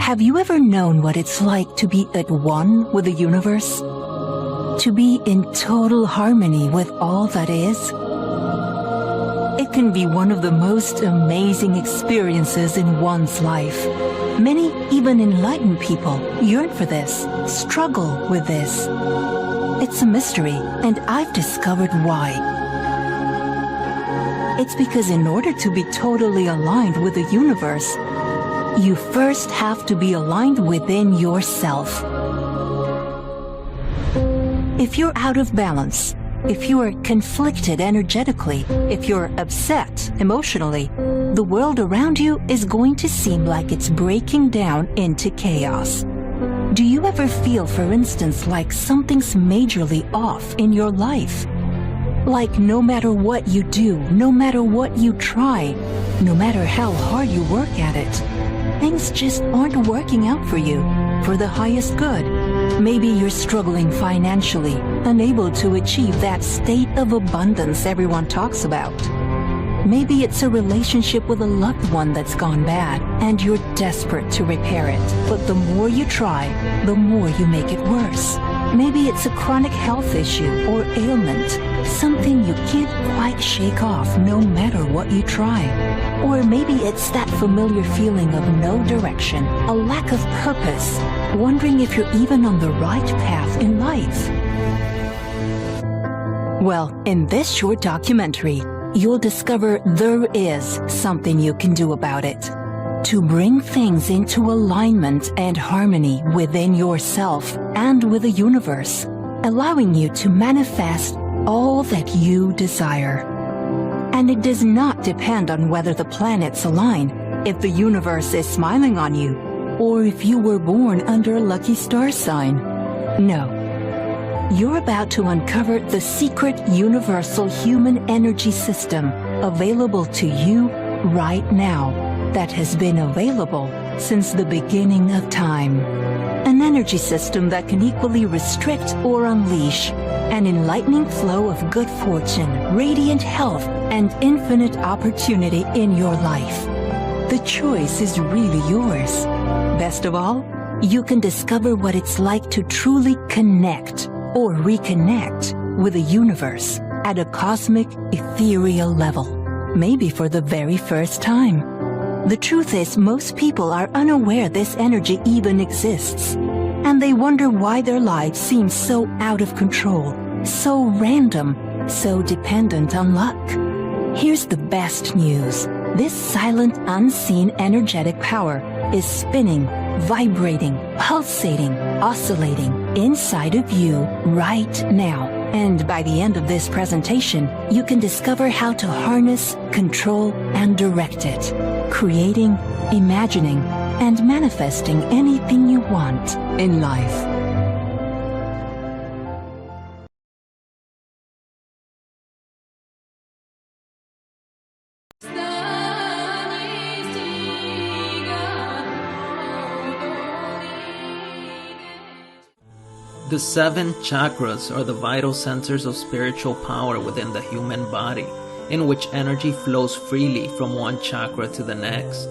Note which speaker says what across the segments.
Speaker 1: Have you ever known what it's like to be at one with the universe? To be in total harmony with all that is? It can be one of the most amazing experiences in one's life. Many, even enlightened people, yearn for this, struggle with this. It's a mystery, and I've discovered why. It's because in order to be totally aligned with the universe, you first have to be aligned within yourself. If you're out of balance, if you're conflicted energetically, if you're upset emotionally, the world around you is going to seem like it's breaking down into chaos. Do you ever feel, for instance, like something's majorly off in your life? Like no matter what you do, no matter what you try, no matter how hard you work at it, things just aren't working out for you, for the highest good. Maybe you're struggling financially, unable to achieve that state of abundance everyone talks about. Maybe it's a relationship with a loved one that's gone bad, and you're desperate to repair it. But the more you try, the more you make it worse. Maybe it's a chronic health issue or ailment, something you can't quite shake off no matter what you try. Or maybe it's that familiar feeling of no direction, a lack of purpose, wondering if you're even on the right path in life. Well, in this short documentary, you'll discover there is something you can do about it. To bring things into alignment and harmony within yourself and with the universe, allowing you to manifest all that you desire. And it does not depend on whether the planets align, if the universe is smiling on you, or if you were born under a lucky star sign. No. You're about to uncover the secret universal human energy system available to you right now that has been available since the beginning of time. An energy system that can equally restrict or unleash an enlightening flow of good fortune, radiant health, and infinite opportunity in your life. The choice is really yours. Best of all, you can discover what it's like to truly connect or reconnect with the universe at a cosmic, ethereal level, maybe for the very first time. The truth is, most people are unaware this energy even exists, and they wonder why their lives seem so out of control, so random, so dependent on luck. Here's the best news. This silent, unseen energetic power is spinning, vibrating, pulsating, oscillating inside of you right now. And by the end of this presentation, you can discover how to harness, control, and direct it, creating, imagining, and manifesting anything you want in life.
Speaker 2: The 7 chakras are the vital centers of spiritual power within the human body, in which energy flows freely from one chakra to the next.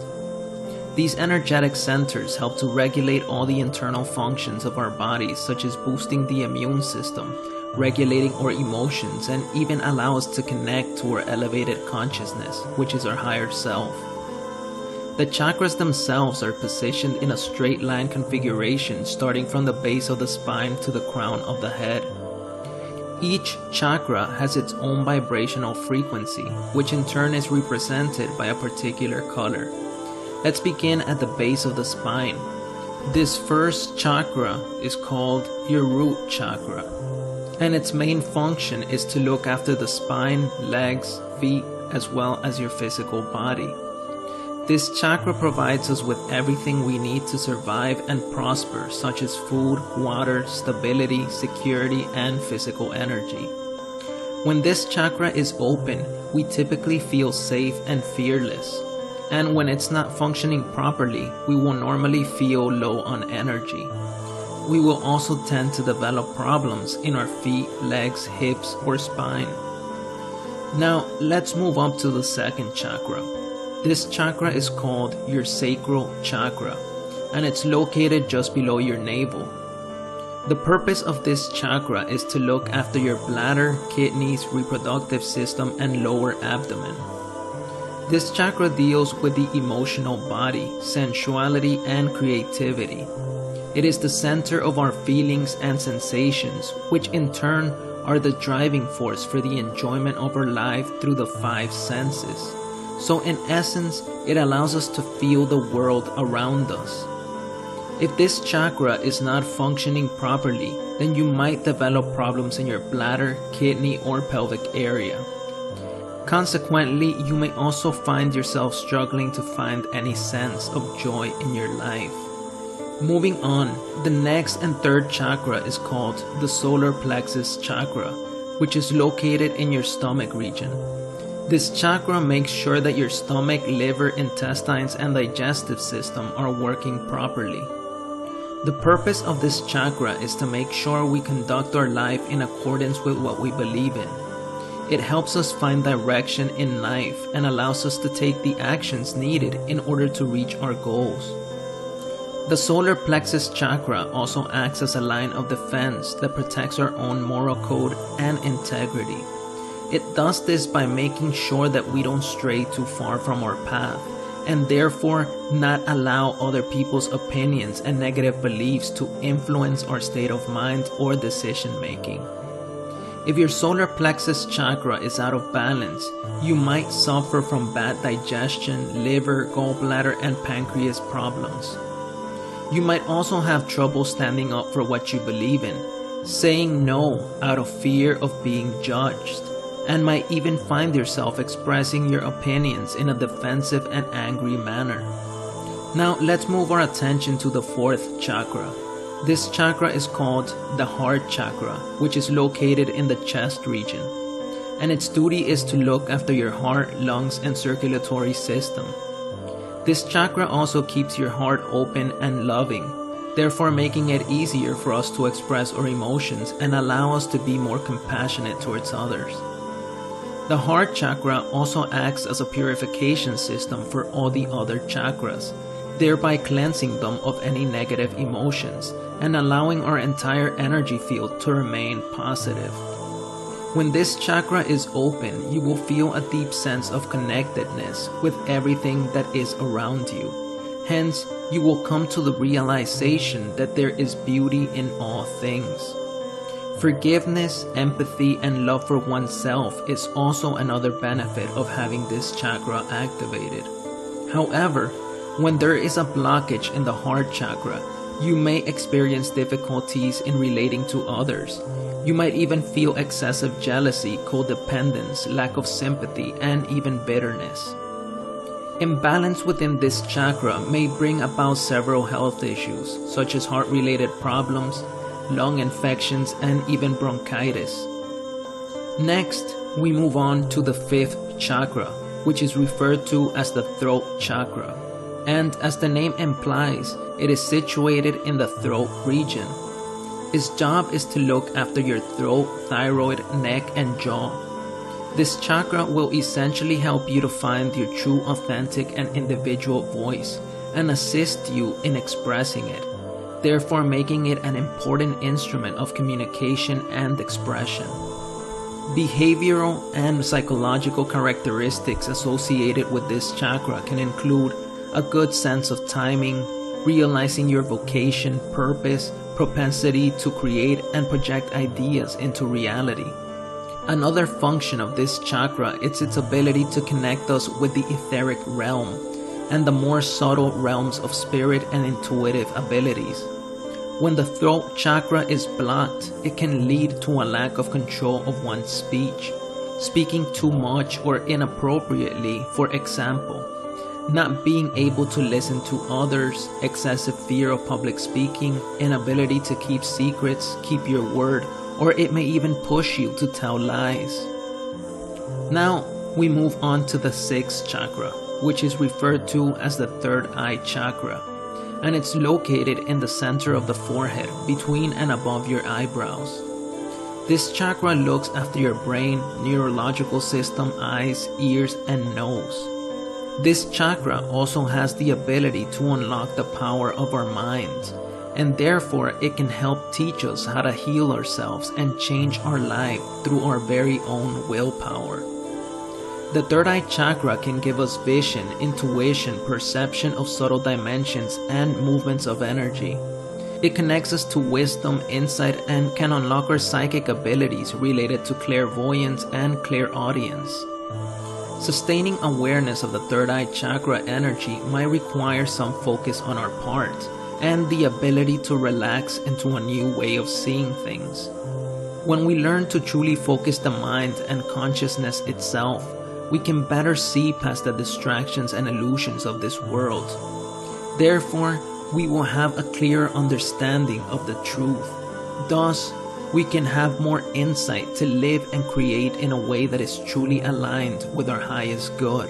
Speaker 2: These energetic centers help to regulate all the internal functions of our bodies, such as boosting the immune system, regulating our emotions, and even allow us to connect to our elevated consciousness, which is our higher self. The chakras themselves are positioned in a straight line configuration starting from the base of the spine to the crown of the head. Each chakra has its own vibrational frequency, which in turn is represented by a particular color. Let's begin at the base of the spine. This first chakra is called your root chakra, and its main function is to look after the spine, legs, feet, as well as your physical body. This chakra provides us with everything we need to survive and prosper, such as food, water, stability, security, and physical energy. When this chakra is open, we typically feel safe and fearless. And when it's not functioning properly, we will normally feel low on energy. We will also tend to develop problems in our feet, legs, hips, or spine. Now, let's move up to the second chakra. This chakra is called your sacral chakra, and it's located just below your navel. The purpose of this chakra is to look after your bladder, kidneys, reproductive system, and lower abdomen. This chakra deals with the emotional body, sensuality, and creativity. It is the center of our feelings and sensations, which in turn are the driving force for the enjoyment of our life through the 5 senses. So in essence, it allows us to feel the world around us. If this chakra is not functioning properly, then you might develop problems in your bladder, kidney, or pelvic area. Consequently, you may also find yourself struggling to find any sense of joy in your life. Moving on, the next and third chakra is called the solar plexus chakra, which is located in your stomach region. This chakra makes sure that your stomach, liver, intestines, and digestive system are working properly. The purpose of this chakra is to make sure we conduct our life in accordance with what we believe in. It helps us find direction in life and allows us to take the actions needed in order to reach our goals. The solar plexus chakra also acts as a line of defense that protects our own moral code and integrity. It does this by making sure that we don't stray too far from our path, and therefore not allow other people's opinions and negative beliefs to influence our state of mind or decision making. If your solar plexus chakra is out of balance, you might suffer from bad digestion, liver, gallbladder, and pancreas problems. You might also have trouble standing up for what you believe in, saying no out of fear of being judged, and might even find yourself expressing your opinions in a defensive and angry manner. Now let's move our attention to the fourth chakra. This chakra is called the heart chakra, which is located in the chest region, and its duty is to look after your heart, lungs, and circulatory system. This chakra also keeps your heart open and loving, therefore making it easier for us to express our emotions and allow us to be more compassionate towards others. The heart chakra also acts as a purification system for all the other chakras, thereby cleansing them of any negative emotions and allowing our entire energy field to remain positive. When this chakra is open, you will feel a deep sense of connectedness with everything that is around you. Hence, you will come to the realization that there is beauty in all things. Forgiveness, empathy, and love for oneself is also another benefit of having this chakra activated. However, when there is a blockage in the heart chakra, you may experience difficulties in relating to others. You might even feel excessive jealousy, codependence, lack of sympathy, and even bitterness. Imbalance within this chakra may bring about several health issues, such as heart-related problems, lung infections, and even bronchitis. Next, we move on to the fifth chakra, which is referred to as the throat chakra. And as the name implies, it is situated in the throat region. Its job is to look after your throat, thyroid, neck, and jaw. This chakra will essentially help you to find your true, authentic, and individual voice and assist you in expressing it, therefore making it an important instrument of communication and expression. Behavioral and psychological characteristics associated with this chakra can include a good sense of timing, realizing your vocation, purpose, propensity to create and project ideas into reality. Another function of this chakra is its ability to connect us with the etheric realm and the more subtle realms of spirit and intuitive abilities. When the throat chakra is blocked, it can lead to a lack of control of one's speech, speaking too much or inappropriately, for example, not being able to listen to others, excessive fear of public speaking, inability to keep secrets, keep your word, or it may even push you to tell lies. Now, we move on to the sixth chakra, which is referred to as the third eye chakra, and it's located in the center of the forehead, between and above your eyebrows. This chakra looks after your brain, neurological system, eyes, ears, and nose. This chakra also has the ability to unlock the power of our minds, and therefore it can help teach us how to heal ourselves and change our life through our very own willpower. The third eye chakra can give us vision, intuition, perception of subtle dimensions, and movements of energy. It connects us to wisdom, insight, and can unlock our psychic abilities related to clairvoyance and clairaudience. Sustaining awareness of the third eye chakra energy might require some focus on our part and the ability to relax into a new way of seeing things. When we learn to truly focus the mind and consciousness itself, we can better see past the distractions and illusions of this world. Therefore, we will have a clearer understanding of the truth. Thus, we can have more insight to live and create in a way that is truly aligned with our highest good.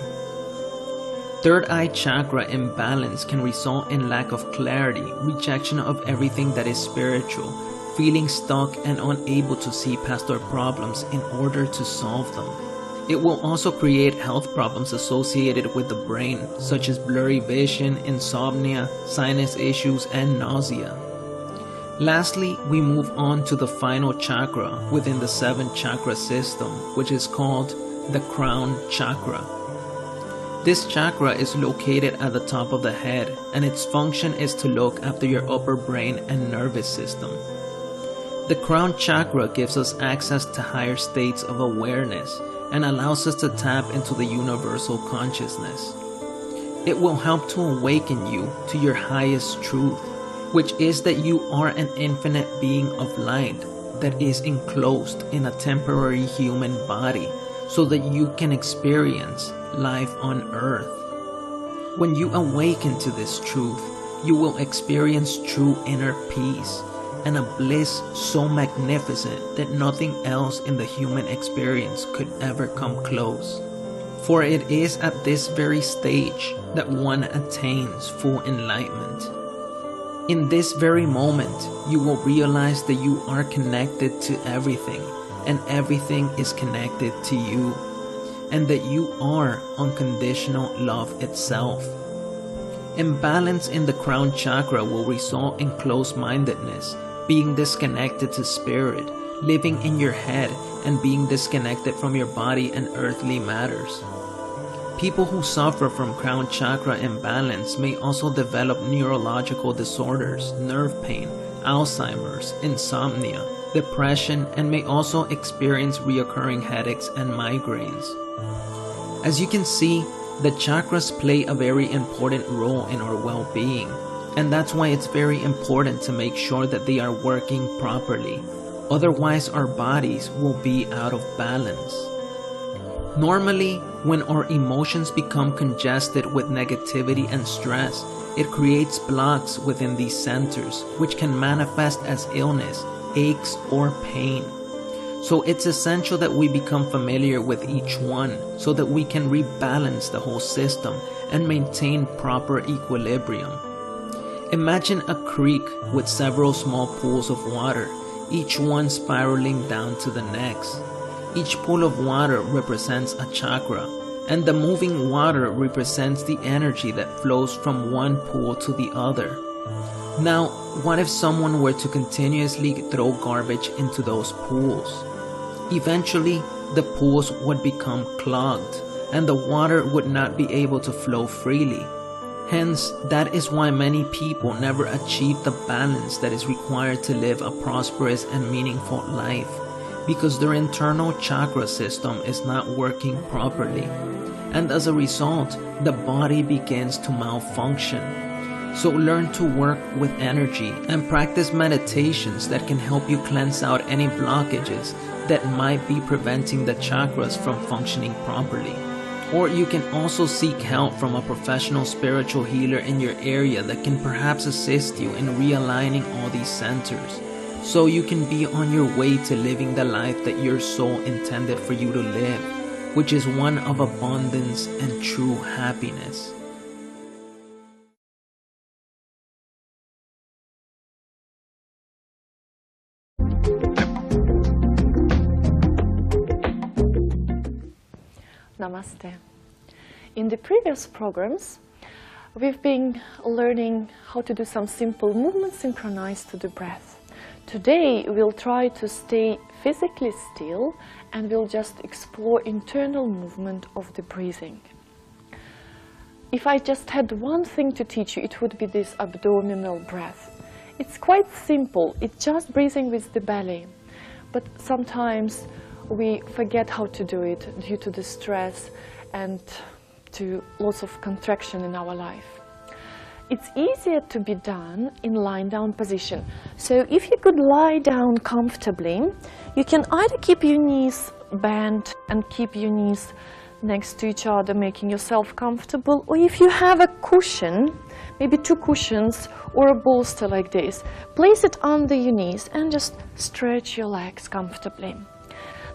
Speaker 2: Third eye chakra imbalance can result in lack of clarity, rejection of everything that is spiritual, feeling stuck and unable to see past our problems in order to solve them. It will also create health problems associated with the brain, such as blurry vision, insomnia, sinus issues, and nausea. Lastly, we move on to the final chakra within the 7 chakra system, which is called the crown chakra. This chakra is located at the top of the head, and its function is to look after your upper brain and nervous system. The crown chakra gives us access to higher states of awareness and allows us to tap into the universal consciousness. It will help to awaken you to your highest truth, which is that you are an infinite being of light that is enclosed in a temporary human body so that you can experience life on earth. When you awaken to this truth, you will experience true inner peace and a bliss so magnificent that nothing else in the human experience could ever come close. For it is at this very stage that one attains full enlightenment. In this very moment, you will realize that you are connected to everything, and everything is connected to you, and that you are unconditional love itself. Imbalance in the crown chakra will result in close-mindedness, being disconnected to spirit, living in your head, and being disconnected from your body and earthly matters. People who suffer from crown chakra imbalance may also develop neurological disorders, nerve pain, Alzheimer's, insomnia, depression, and may also experience recurring headaches and migraines. As you can see, the chakras play a very important role in our well-being, and that's why it's very important to make sure that they are working properly. Otherwise, our bodies will be out of balance. Normally, when our emotions become congested with negativity and stress, it creates blocks within these centers, which can manifest as illness, aches, or pain. So it's essential that we become familiar with each one so that we can rebalance the whole system and maintain proper equilibrium. Imagine a creek with several small pools of water, each one spiraling down to the next. Each pool of water represents a chakra, and the moving water represents the energy that flows from one pool to the other. Now, what if someone were to continuously throw garbage into those pools? Eventually, the pools would become clogged, and the water would not be able to flow freely. Hence, that is why many people never achieve the balance that is required to live a prosperous and meaningful life, because their internal chakra system is not working properly, and as a result, the body begins to malfunction. So learn to work with energy and practice meditations that can help you cleanse out any blockages that might be preventing the chakras from functioning properly. Or you can also seek help from a professional spiritual healer in your area that can perhaps assist you in realigning all these centers, so you can be on your way to living the life that your soul intended for you to live, which is one of abundance and true happiness.
Speaker 3: Namaste. In the previous programs, we've been learning how to do some simple movements synchronized to the breath. Today, we'll try to stay physically still and we'll just explore internal movement of the breathing. If I just had one thing to teach you, it would be this abdominal breath. It's quite simple, it's just breathing with the belly. But sometimes we forget how to do it due to the stress and to lots of contraction in our life. It's easier to be done in lying down position. So if you could lie down comfortably, you can either keep your knees bent and keep your knees next to each other, making yourself comfortable, or if you have a cushion, maybe 2 cushions or a bolster like this, place it under your knees and just stretch your legs comfortably.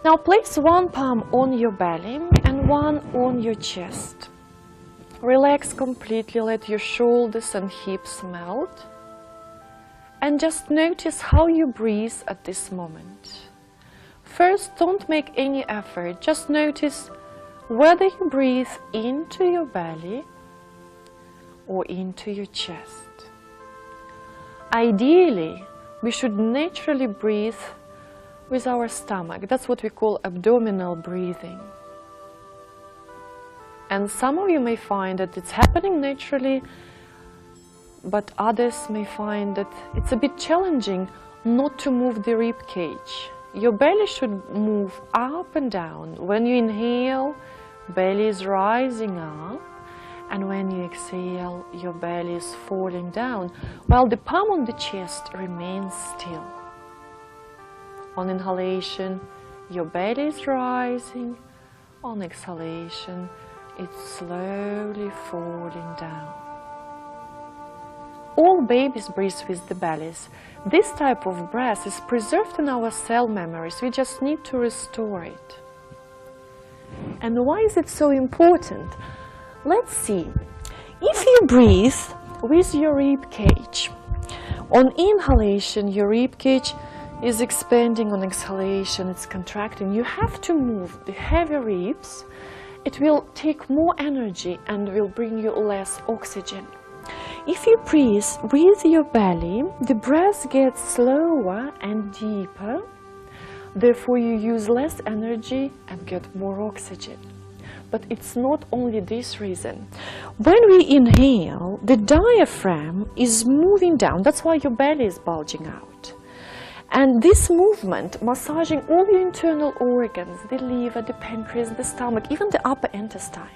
Speaker 3: Now place one palm on your belly and one on your chest. Relax completely, let your shoulders and hips melt, and just notice how you breathe at this moment. First, don't make any effort, just notice whether you breathe into your belly or into your chest. Ideally, we should naturally breathe with our stomach. That's what we call abdominal breathing. And some of you may find that it's happening naturally, but others may find that it's a bit challenging not to move the rib cage. Your belly should move up and down. When you inhale, belly is rising up, and when you exhale, your belly is falling down, while the palm on the chest remains still. On inhalation, your belly is rising. On exhalation, it's slowly falling down. All babies breathe with the bellies. This type of breath is preserved in our cell memories. We just need to restore it. And why is it so important? Let's see. If you breathe with your rib cage, on inhalation your rib cage is expanding, on exhalation it's contracting. You have to move the heavy ribs. It will take more energy and will bring you less oxygen. If you breathe with your belly, the breath gets slower and deeper. Therefore, you use less energy and get more oxygen. But it's not only this reason. When we inhale, the diaphragm is moving down. That's why your belly is bulging out. And this movement, massaging all your internal organs, the liver, the pancreas, the stomach, even the upper intestine.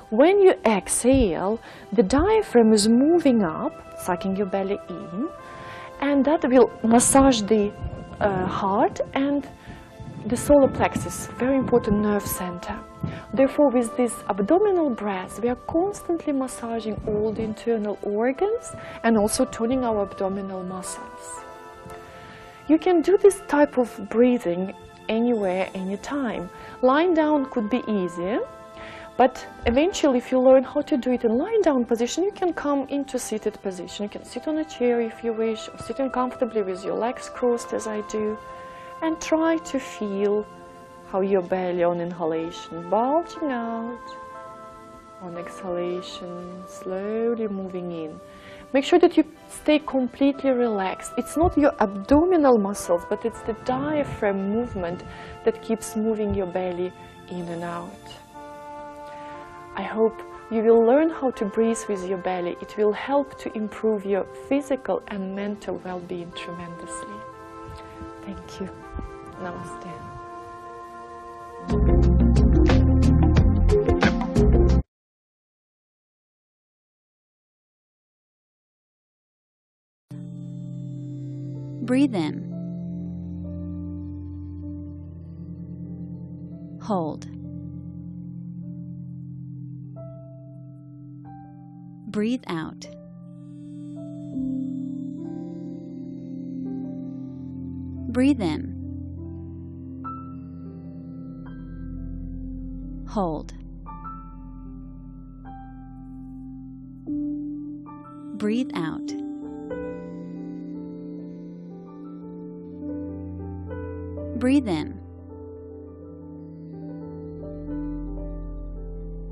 Speaker 3: When you exhale, the diaphragm is moving up, sucking your belly in, and that will massage the heart and the solar plexus, very important nerve center. Therefore, with this abdominal breath, we are constantly massaging all the internal organs and also toning our abdominal muscles. You can do this type of breathing anywhere, anytime. Lying down could be easier, but eventually if you learn how to do it in lying down position, you can come into seated position. You can sit on a chair if you wish, or sitting comfortably with your legs crossed as I do, and try to feel how your belly on inhalation bulging out, on exhalation slowly moving in. Make sure that you stay completely relaxed. It's not your abdominal muscles, but it's the diaphragm movement that keeps moving your belly in and out. I hope you will learn how to breathe with your belly. It will help to improve your physical and mental well-being tremendously. Thank you. Namaste.
Speaker 4: Breathe in. Hold. Breathe out. Breathe in. Hold. Breathe out. Breathe in.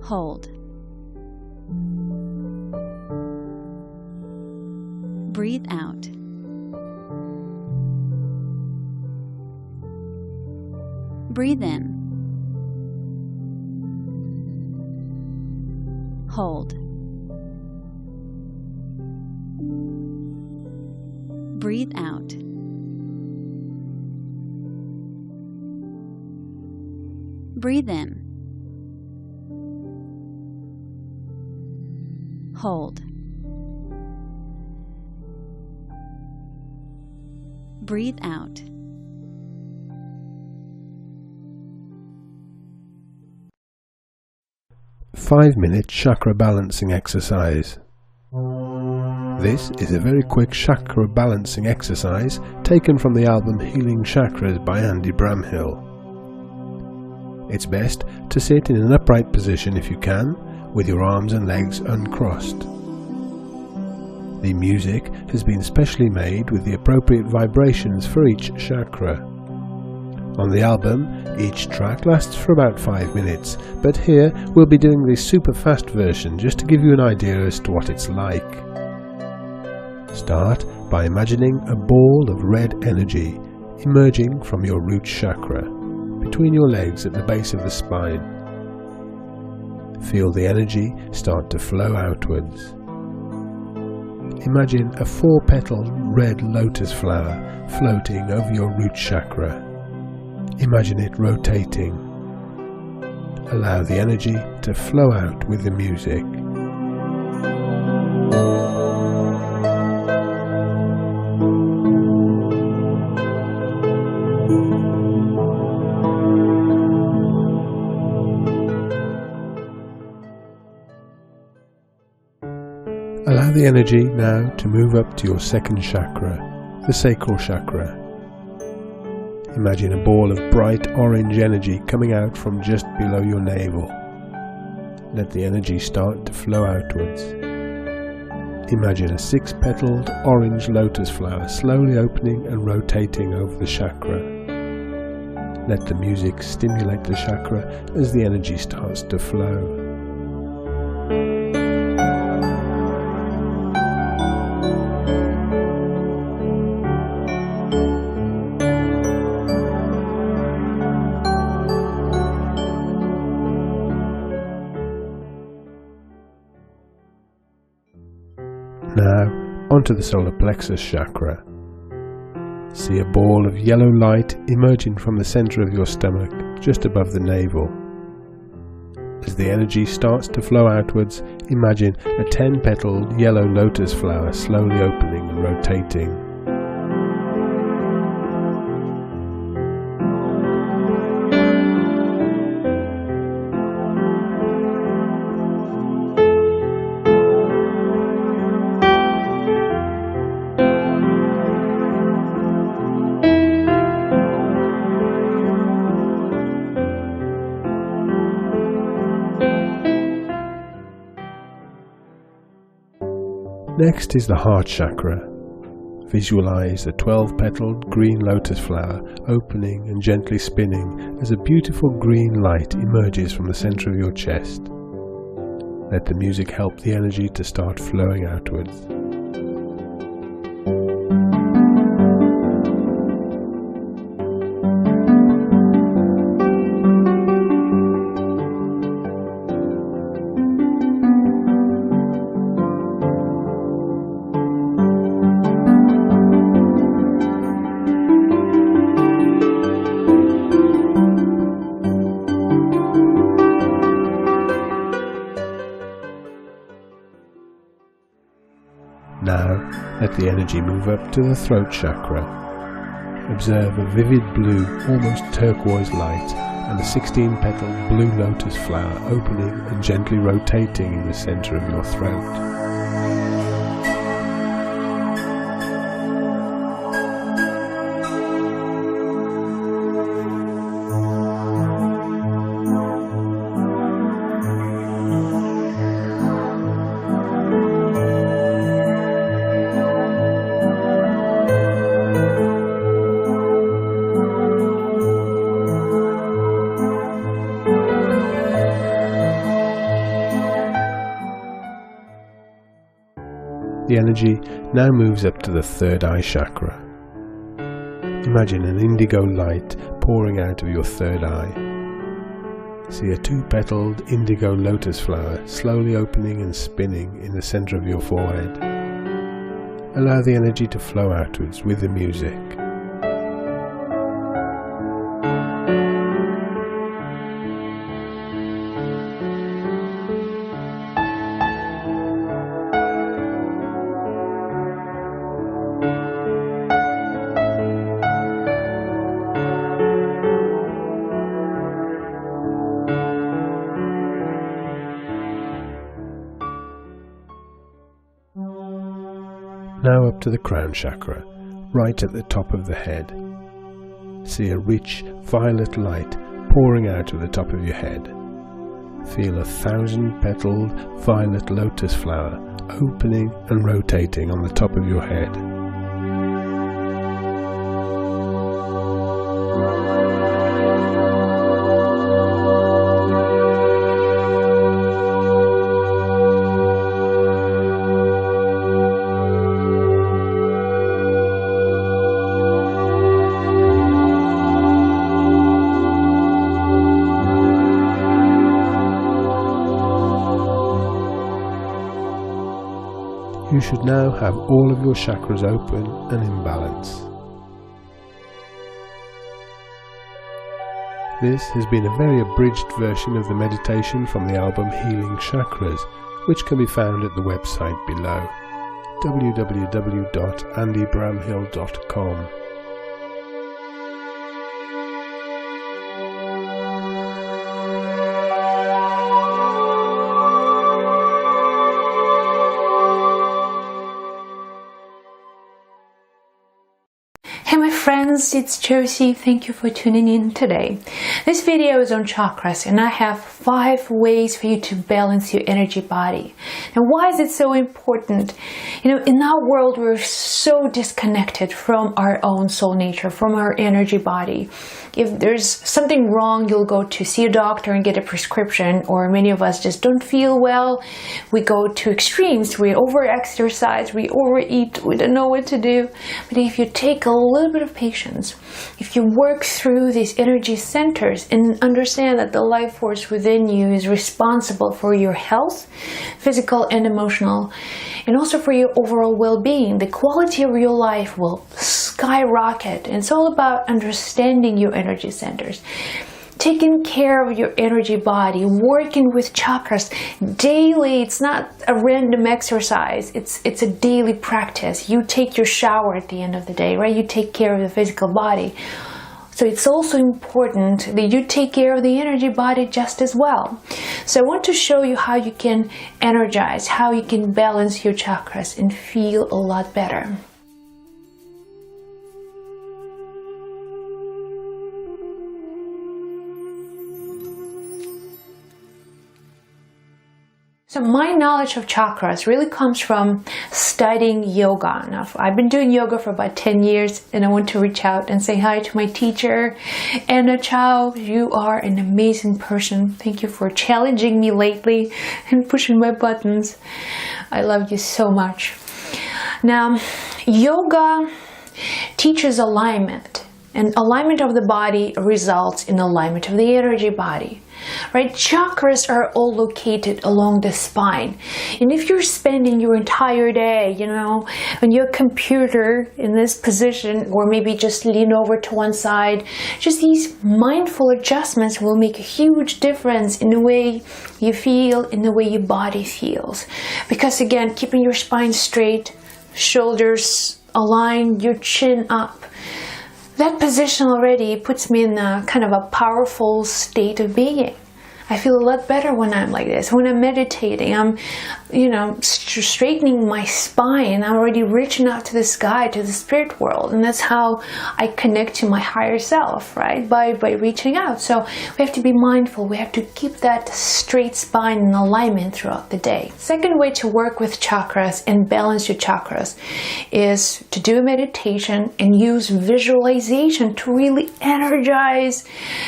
Speaker 4: Hold. Breathe out. Breathe in. Hold. Breathe out. Breathe in. Hold. Breathe out.
Speaker 5: Five-minute chakra balancing exercise. This is a very quick chakra balancing exercise taken from the album Healing Chakras by Andy Bramhill. It's best to sit in an upright position if you can, with your arms and legs uncrossed. The music has been specially made with the appropriate vibrations for each chakra. On the album, each track lasts for about 5 minutes, but here we'll be doing the super fast version just to give you an idea as to what it's like. Start by imagining a ball of red energy emerging from your root chakra, between your legs at the base of the spine. Feel the energy start to flow outwards. Imagine a 4-petaled red lotus flower floating over your root chakra. Imagine it rotating. Allow the energy to flow out with the music. Allow the energy now to move up to your second chakra, the sacral chakra. Imagine a ball of bright orange energy coming out from just below your navel. Let the energy start to flow outwards. Imagine a 6-petaled orange lotus flower slowly opening and rotating over the chakra. Let the music stimulate the chakra as the energy starts to flow. Now, onto the solar plexus chakra. See a ball of yellow light emerging from the center of your stomach, just above the navel. As the energy starts to flow outwards, imagine a 10-petaled yellow lotus flower slowly opening and rotating. Next is the heart chakra. Visualize a 12-petaled green lotus flower opening and gently spinning as a beautiful green light emerges from the center of your chest. Let the music help the energy to start flowing outwards. Now, let the energy move up to the throat chakra. Observe a vivid blue, almost turquoise light and a 16-petaled blue lotus flower opening and gently rotating in the center of your throat. The energy now moves up to the third eye chakra. Imagine an indigo light pouring out of your third eye. See a two-petaled indigo lotus flower slowly opening and spinning in the center of your forehead. Allow the energy to flow outwards with the music. Now up to the crown chakra, right at the top of the head. See a rich violet light pouring out of the top of your head. Feel a 1,000-petaled violet lotus flower opening and rotating on the top of your head. You should now have all of your chakras open and in balance. This has been a very abridged version of the meditation from the album Healing Chakras, which can be found at the website below, www.andybramhill.com.
Speaker 3: Hey my friends, it's Josie. Thank you for tuning in today. This video is on chakras and I have 5 ways for you to balance your energy body. Now why is it so important? You know, in our world we're so disconnected from our own soul nature, from our energy body. If there's something wrong, you'll go to see a doctor and get a prescription, or many of us just don't feel well. We go to extremes, we over-exercise, we overeat, we don't know what to do. But if you take a little bit of patience, if you work through these energy centers and understand that the life force within you is responsible for your health, physical and emotional, and also for your overall well-being, the quality of your life will skyrocket. And it's all about understanding your energy centers, taking care of your energy body, working with chakras daily. It's not a random exercise, it's a daily practice. You take your shower at the end of the day, right? You take care of the physical body. So it's also important that you take care of the energy body just as well. So I want to show you how you can energize, how you can balance your chakras and feel a lot better. So my knowledge of chakras really comes from studying yoga. Now, I've been doing yoga for about 10 years and I want to reach out and say hi to my teacher, Anna Chow. You are an amazing person. Thank you for challenging me lately and pushing my buttons. I love you so much. Now, yoga teaches alignment, and alignment of the body results in alignment of the energy body. Right? Chakras are all located along the spine. And if you're spending your entire day, you know, on your computer in this position, or maybe just lean over to one side, just these mindful adjustments will make a huge difference in the way you feel, in the way your body feels. Because again, keeping your spine straight, shoulders aligned, your chin up, that position already puts me in a kind of a powerful state of being. I feel a lot better when I'm like this. When I'm meditating, I'm, straightening my spine. I'm already reaching out to the sky, to the spirit world. And that's how I connect to my higher self, right? By reaching out. So we have to be mindful. We have to keep that straight spine in alignment throughout the day. Second way to work with chakras and balance your chakras is to do a meditation and use visualization to really energize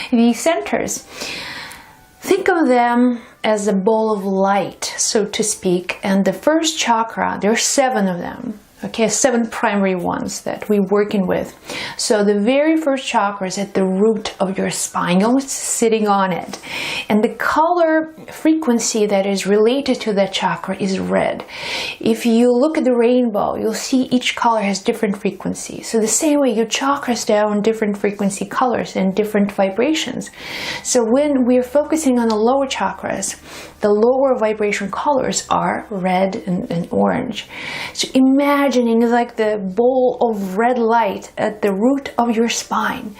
Speaker 3: these centers. Think of them as a ball of light, so to speak. And the first chakra, there are 7 of them. Okay, 7 primary ones that we're working with. So the very first chakra is at the root of your spine, almost sitting on it. And the color frequency that is related to that chakra is red. If you look at the rainbow, you'll see each color has different frequencies. So the same way, your chakras down different frequency colors and different vibrations. So when we're focusing on the lower chakras, the lower vibration colors are red and orange. So imagining like the ball of red light at the root of your spine.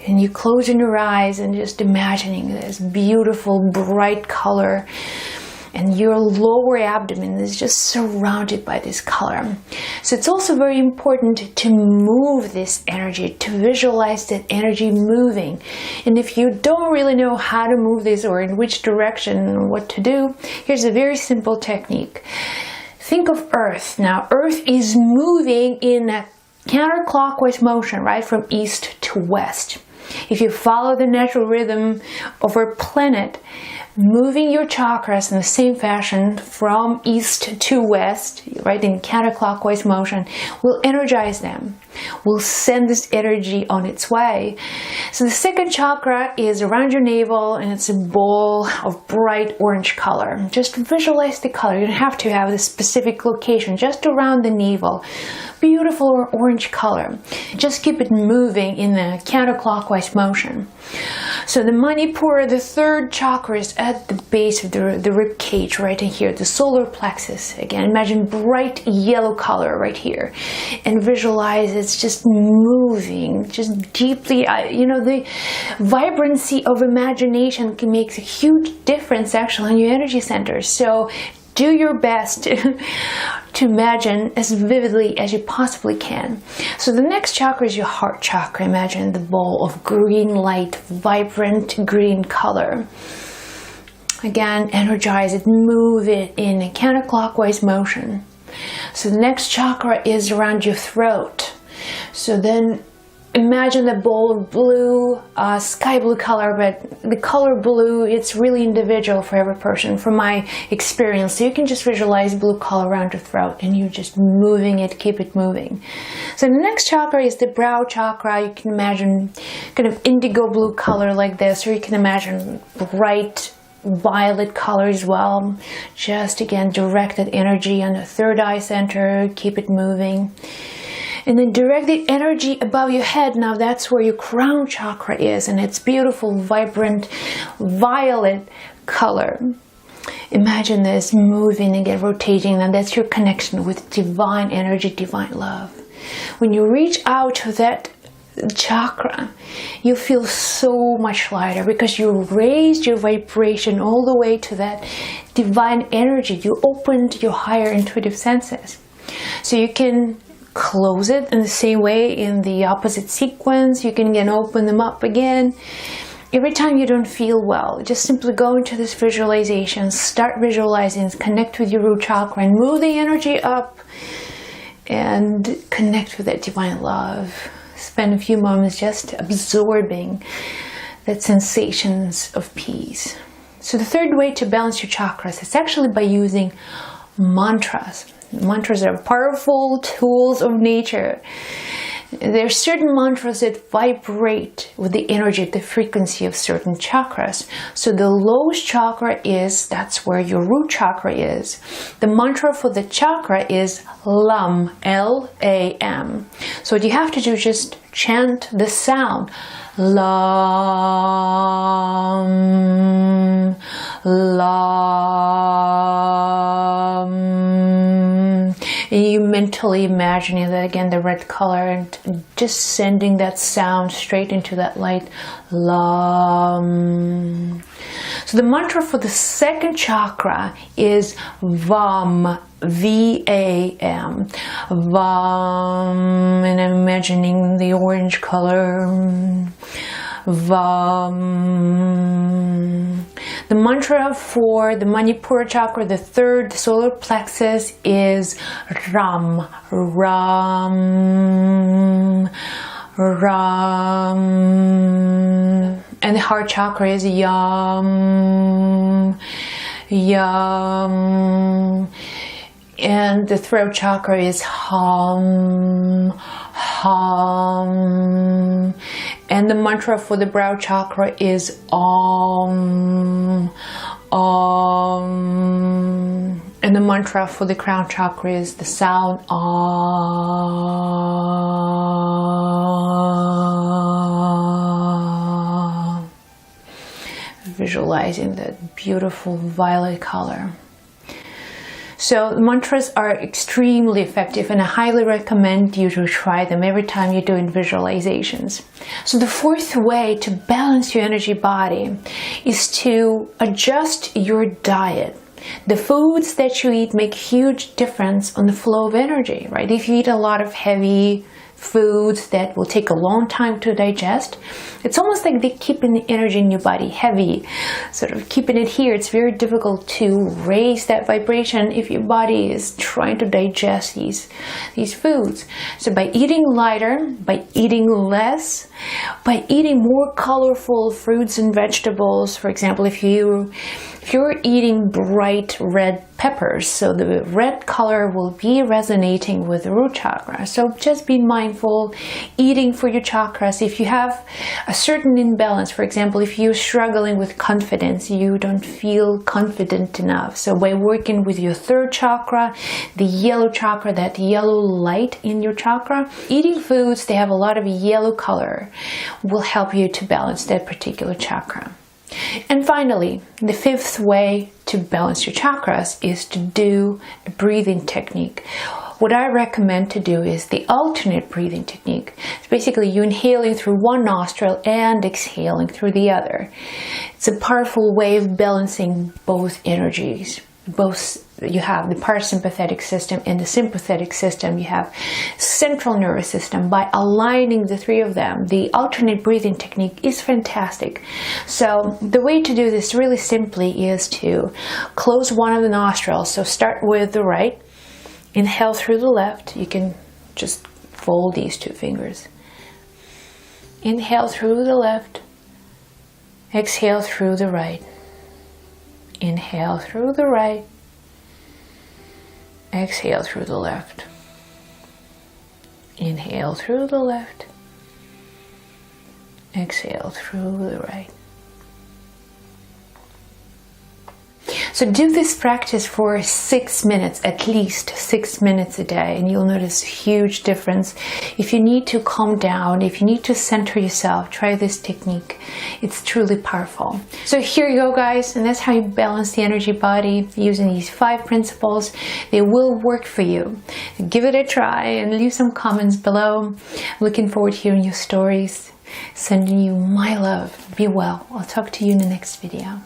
Speaker 3: And you closing your eyes and just imagining this beautiful bright color. And your lower abdomen is just surrounded by this color. So it's also very important to move this energy, to visualize that energy moving. And if you don't really know how to move this or in which direction, what to do, here's a very simple technique. Think of Earth. Now, Earth is moving in a counterclockwise motion, right, from east to west. If you follow the natural rhythm of our planet, moving your chakras in the same fashion from east to west, right, in counterclockwise motion, will energize them, will send this energy on its way. So the second chakra is around your navel, and it's a ball of bright orange color. Just visualize the color. You don't have to have the specific location, just around the navel. Beautiful orange color. Just keep it moving in a counterclockwise motion. So the Manipura, the third chakra, is at the base of the rib cage right in here, the solar plexus. Again, imagine bright yellow color right here, and visualize it's just moving, just deeply. The vibrancy of imagination can make a huge difference actually in your energy centers. So do your best to imagine as vividly as you possibly can. So the next chakra is your heart chakra. Imagine the ball of green light, vibrant green color. Again, energize it, move it in a counterclockwise motion. So the next chakra is around your throat. So then imagine the ball of blue, sky blue color, but the color blue, it's really individual for every person from my experience. So you can just visualize blue color around your throat and you're just moving it, keep it moving. So the next chakra is the brow chakra. You can imagine kind of indigo blue color like this, or you can imagine bright violet color as well. Just again, directed energy on the third eye center, keep it moving. And then direct the energy above your head. Now that's where your crown chakra is, and it's beautiful, vibrant, violet color. Imagine this moving again, rotating, and that's your connection with divine energy, divine love. When you reach out to that chakra, you feel so much lighter because you raised your vibration all the way to that divine energy. You opened your higher intuitive senses. So you can close it in the same way in the opposite sequence. You can again open them up again. Every time you don't feel well, just simply go into this visualization, start visualizing, connect with your root chakra and move the energy up and connect with that divine love. Spend a few moments just absorbing that sensations of peace. So the third way to balance your chakras is actually by using mantras. Mantras are powerful tools of nature. There are certain mantras that vibrate with the energy, the frequency of certain chakras. So the lowest chakra is, that's where your root chakra is. The mantra for the chakra is LAM, L-A-M. So what you have to do is just chant the sound. LAM, LAM. And you mentally imagining that again, the red color, and just sending that sound straight into that light. LAM. So the mantra for the second chakra is VAM, V-A-M. VAM, and I'm imagining the orange color. VAM. The mantra for the Manipura chakra, the third solar plexus, is RAM, RAM, RAM. And the heart chakra is YAM. Yum. And the throat chakra is hum, hum. And the mantra for the brow chakra is om, om. And the mantra for the crown chakra is the sound om. Visualizing that beautiful violet color. So mantras are extremely effective, and I highly recommend you to try them every time you're doing visualizations. So the fourth way to balance your energy body is to adjust your diet. The foods that you eat make a huge difference on the flow of energy, right? If you eat a lot of heavy foods that will take a long time to digest, it's almost like they're keeping the energy in your body heavy, sort of keeping it here. It's very difficult to raise that vibration if your body is trying to digest these foods. So by eating lighter, by eating less, by eating more colorful fruits and vegetables, for example, if you're eating bright red peppers, so the red color will be resonating with the root chakra. So just be mindful eating for your chakras. If you have a certain imbalance, for example, if you're struggling with confidence, you don't feel confident enough. So by working with your third chakra, the yellow chakra, that yellow light in your chakra, eating foods that have a lot of yellow color will help you to balance that particular chakra. And finally, the fifth way to balance your chakras is to do a breathing technique. What I recommend to do is the alternate breathing technique. It's basically you inhaling through one nostril and exhaling through the other. It's a powerful way of balancing both energies. You have the parasympathetic system and the sympathetic system. You have central nervous system. By aligning the three of them, the alternate breathing technique is fantastic. So the way to do this really simply is to close one of the nostrils. So start with the right. Inhale through the left. You can just fold these two fingers. Inhale through the left. Exhale through the right. Inhale through the right. Exhale through the left. Inhale through the left. Exhale through the right. So do this practice for 6 minutes, at least 6 minutes a day, and you'll notice a huge difference. If you need to calm down, if you need to center yourself, try this technique. It's truly powerful. So here you go, guys, and that's how you balance the energy body using these 5 principles. They will work for you. Give it a try and leave some comments below. Looking forward to hearing your stories. Sending you my love. Be well. I'll talk to you in the next video.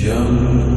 Speaker 5: young